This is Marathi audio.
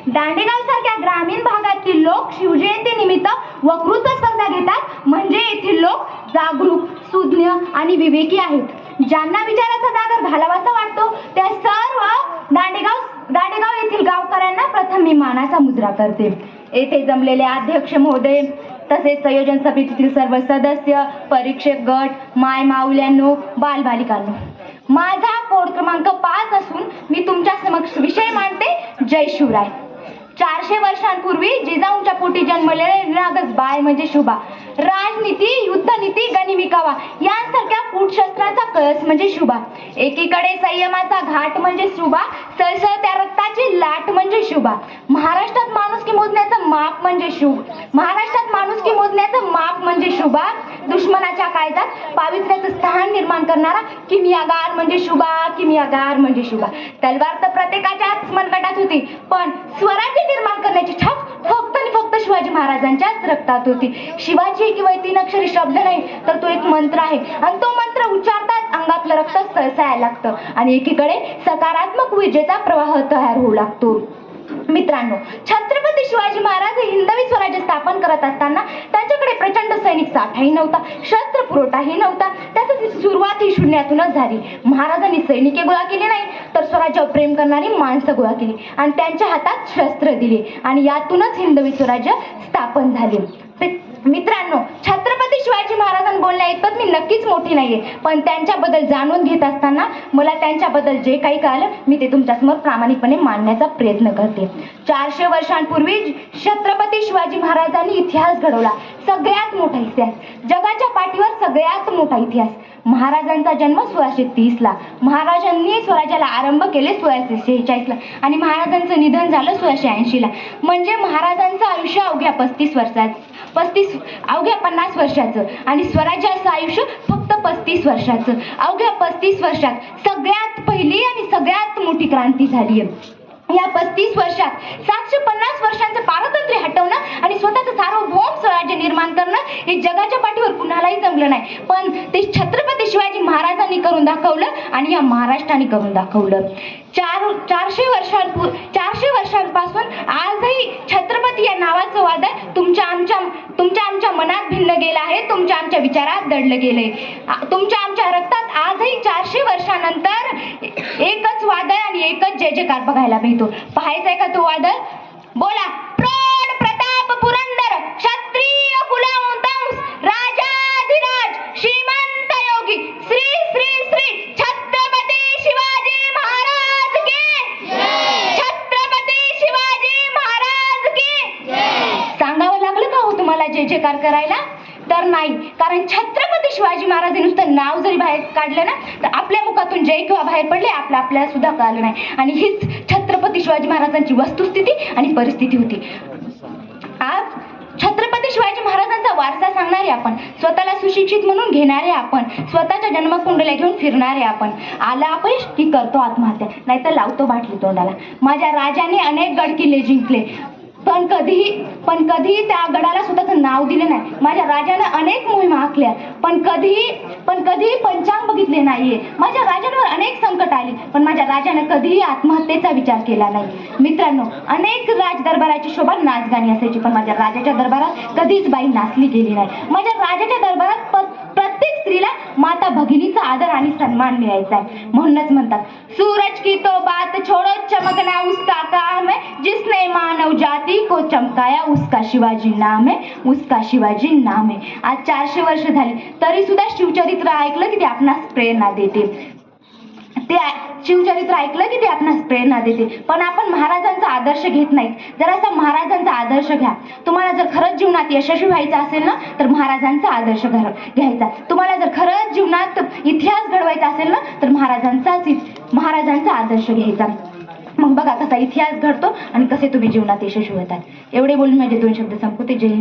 दांडेगाव सारख्या ग्रामीण भागातील लोक शिवजयंती निमित्त वक्तृत्व स्पर्धा घेतात, म्हणजे येथील लोक जागरूक, सुज्ञ आणि विवेकी आहेत. ज्यांना विचाराचा जागर घालावासा वाटतो त्या सर्व दांडेगाव येथील गावकऱ्यांना प्रथम मी मानाचा मुजरा करते. येथे जमलेले अध्यक्ष महोदय, तसेच संयोजन समितीतील सर्व सदस्य, परीक्षक गट, माय माऊल्यांनो, बालबालिकांनो, माझा कोड क्रमांक 5 असून मी तुमच्या समक्ष विषय मांडते. जय शिवराय. 400 वर्षांपूर्वी जिजाऊंच्या पोटी जन्मलेले निरागस बाळ म्हणजे शुभा. राजनीती, युद्धनीती, गनिमिकावा यांसारख्या कूटशस्त्रांचा कळस म्हणजे शुभा. एकीकडे संयमाचा घाट म्हणजे शुभा, सळसळत्या रक्ताची लाट म्हणजे शुभा. महाराष्ट्रात माणुसकी मोजण्याचं माप म्हणजे शुभा. दुश्मनाच्या काळजात पावित्र्याचं स्थान निर्माण करणारा किमियागार म्हणजे शुभा. तलवार तर प्रत्येकाच्याच मनगटात होती, पण स्वराज्य निर्माण करण्याची ठाव फक्त आणि फक्त शिवाजी महाराजांच्याच रक्तात होती. शिवाजी किंवा 3 अक्षरी शब्द नाही, तर तो एक मंत्र आहे, आणि तो मंत्र उच्चारताच अंगातलं रक्त सळसळायला लागतं आणि एकीकडे सकारात्मक ऊर्जेचा प्रवाह तयार होऊ लागतो. मित्रांनो, छत्रपती शिवाजी महाराज हे हिंदवी स्वराज्य स्थापन करत असताना त्यांच्याकडे प्रचंड सैनिक साठाही नव्हता, शस्त्र पुरवठाही नव्हता. त्याची सुरुवात ही शून्यातूनच झाली. महाराजांनी सैनिके गोळा केली नाही, तर स्वराज्यावर प्रेम करणारी माणसं गोळा केली आणि त्यांच्या हातात शस्त्र दिले, आणि यातूनच हिंदवी स्वराज्य स्थापन झाले. मित्रांनो, छत्रपती शिवाजी महाराजांना बोलण्या इतपत मी नक्कीच मोठी नाहीये, पण त्यांच्याबद्दल जाणून घेत असताना मला त्यांच्याबद्दल जे काही कळलं मी ते तुमच्यासमोर प्रामाणिकपणे मांडण्याचा प्रयत्न करते. 400 वर्षांपूर्वी छत्रपती शिवाजी महाराजांनी इतिहास घडवला, सगळ्यात मोठा इतिहास, जगाच्या पाठीवर सगळ्यात मोठा इतिहास. महाराजांचा जन्म 1630 ला, महाराजांनी स्वराज्याला आरंभ केले 1646 ला, आणि महाराजांचं निधन झालं 1680 ला. म्हणजे महाराजांचं आयुष्य अवघ्या 50 वर्षाचं आणि स्वराज्याचं आयुष्य फक्त 35 वर्षाचं. अवघ्या 35 वर्षात सगळ्यात पहिली आणि सगळ्यात मोठी क्रांती झाली आहे. या 35 वर्षात 750 वर्षांचं पारतंत्र्य हटवणं आणि स्वतःचं सार्वभौम स्वराज्य निर्माण करणं हे जगाच्या पाठीवर कुणालाही जमलं नाही, पण ते छत्रपती शिवाजी महाराजांनी करून दाखवलं आणि या महाराष्ट्राने करून दाखवलं. 400 वर्षांपासून आजही छत्रपती या नावाचं वादळ तुमच्या आमच्या मनात भिनलं गेलं आहे, तुमच्या आमच्या विचारात दडलं गेलंय. तुमच्या आमच्या रक्तात आजही 400 वर्षानंतर एकच वादळ आणि एकच जय जयकार बघायला मिळतो. पाहायचंय का तो वादळ? बोला, प्रौढ प्रताप पुरंदर क्षत्रिय कुलवंश राजाधिराज श्रीमंत योगी श्री श्री श्री छत्रपती शिवाजी महाराज की जय. छत्रपती शिवाजी महाराज की जय. सांगावं लागलं का हो तुम्हाला जय जयकार करायला? तर नाही, कारण छत्रपती शिवाजी महाराज नुसतं नाव जरी बाहेर काढलं ना, तर आपल्या मुखातून जय किंवा बाहेर पडले आपल्याला सुद्धा कळलं नाही. आणि हीच छत्रपती शिवाजी महाराजांची वस्तुस्थिती आणि परिस्थिती होती. आज छत्रपती शिवाजी महाराजांचा वारसा सांगणारे आपण, स्वतःला सुशिक्षित म्हणून घेणारे आपण, स्वतःच्या जन्मकुंडल्या घेऊन फिरणारे आपण, आला अपयश की करतो आत्महत्या, नाहीतर लावतो बाटली तोंडाला. माझ्या राजाने अनेक गड किल्ले जिंकले, पण कधीही त्या गडाला स्वतःचं नाव दिले नाही. माझ्या राजानं अनेक मोहिमा आखल्या, पण कधीही पंचांग बघितले नाहीये. माझ्या राजांवर अनेक संकट आली, पण माझ्या राजानं कधीही आत्महत्येचा विचार केला नाही. मित्रांनो, अनेक राजदरबाराची शोभा नाचगाणी असायची, पण माझ्या राजाच्या दरबारात कधीच बाई नाचली गेली नाही. माझ्या राजाच्या दरबारात प्रत्येक स्त्रीला माता भगिनीचा आदर आणि सन्मान मिळायचा आहे. म्हणूनच म्हणतात, सूरज की तो बात छोड़ो, चमकना उसका काम है, जिसने मानव जाति को चमकाया उसका शिवाजी नाम है. आज 400 वर्ष झाली, तरी सुद्धा शिवचरित्र ऐकलं की ते आपणास प्रेरणा देते. पण आपण महाराजांचा आदर्श घेत नाहीत. जरासा महाराजांचा आदर्श घ्या. तुम्हाला जर खरंच जीवनात यशस्वी व्हायचं असेल ना, तर महाराजांचा आदर्श घ्यायचा. तुम्हाला जर खरंच जीवनात इतिहास घडवायचा असेल ना, तर महाराजांचा आदर्श घ्यायचा. मग बघा कसा इतिहास घडतो आणि कसे तुम्ही जीवनात यशस्वी होतात. एवढे बोलून माझे 2 शब्द संपवते. जय हिंद.